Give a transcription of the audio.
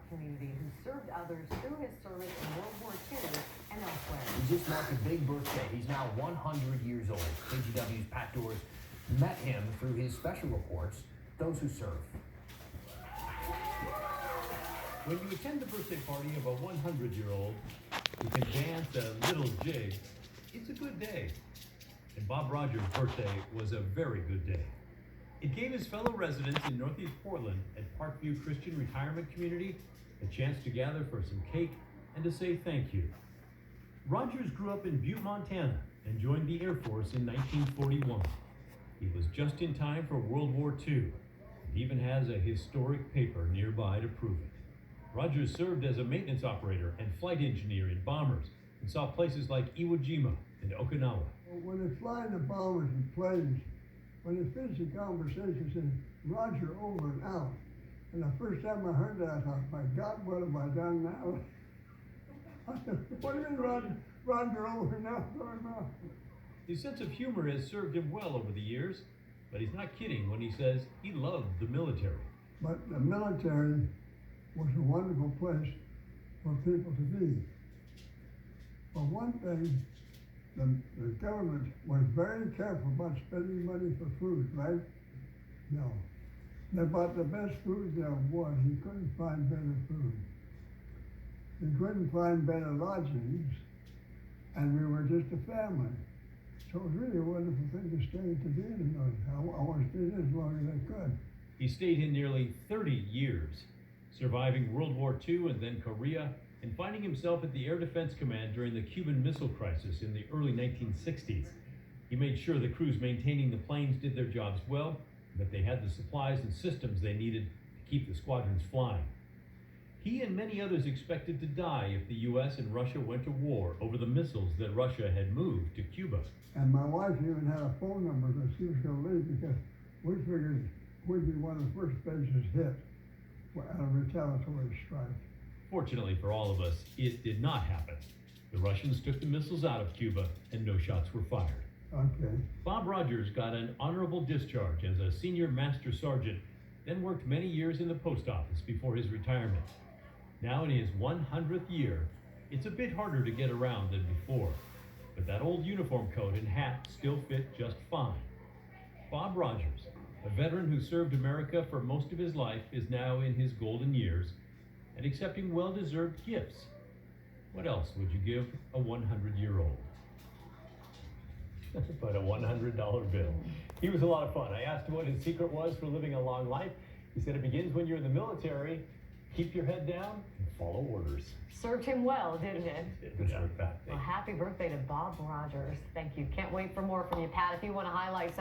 community who served others through his service in World War II and elsewhere. He just marked a big birthday. He's now 100 years old. KGW's Pat Doors met him through his special reports, Those Who Serve. When you attend the birthday party of a 100-year-old who can dance a little jig, it's a good day. And Bob Rogers' birthday was a very good day. It gave his fellow residents in Northeast Portland at Parkview Christian Retirement Community a chance to gather for some cake and to say thank you. Rogers grew up in Butte, Montana, and joined the Air Force in 1941. He was just in time for World War II, and even has a historic paper nearby to prove it. Rogers served as a maintenance operator and flight engineer in bombers and saw places like Iwo Jima and Okinawa. When they fly the bombers and planes, when they finish the conversation, they say, Roger, over and out. And the first time I heard that, I thought, my God, what have I done now? I said, what do you mean, Roger? Roger, over and out, over and out. His sense of humor has served him well over the years, but he's not kidding when he says he loved the military. But the military was a wonderful place for people to be. For one thing, the government was very careful about spending money for food, right? No. They bought the best food there was. You couldn't find better food. You couldn't find better lodgings, and we were just a family. So it was really a wonderful thing to stay to be in the military. I want to stay as long as I could. He stayed in nearly 30 years, surviving World War II and then Korea, and finding himself at the Air Defense Command during the Cuban Missile Crisis in the early 1960s. He made sure the crews maintaining the planes did their jobs well, and that they had the supplies and systems they needed to keep the squadrons flying. He and many others expected to die if the U.S. and Russia went to war over the missiles that Russia had moved to Cuba. And my wife even had a phone number that she was going to leave because we figured we'd be one of the first bases hit at a retaliatory strike. Fortunately for all of us, it did not happen. The Russians took the missiles out of Cuba and no shots were fired. Okay. Bob Rogers got an honorable discharge as a senior master sergeant, then worked many years in the post office before his retirement. Now in his 100th year, it's a bit harder to get around than before, but that old uniform coat and hat still fit just fine. Bob Rogers, a veteran who served America for most of his life, is now in his golden years and accepting well-deserved gifts. What else would you give a 100-year-old? But a $100 bill. He was a lot of fun. I asked him what his secret was for living a long life. He said it begins when you're in the military. Keep your head down and follow orders. Served him well, didn't it? Good work, Pat. Well, happy birthday to Bob Rogers. Thank you. Can't wait for more from you, Pat. If you want to highlight some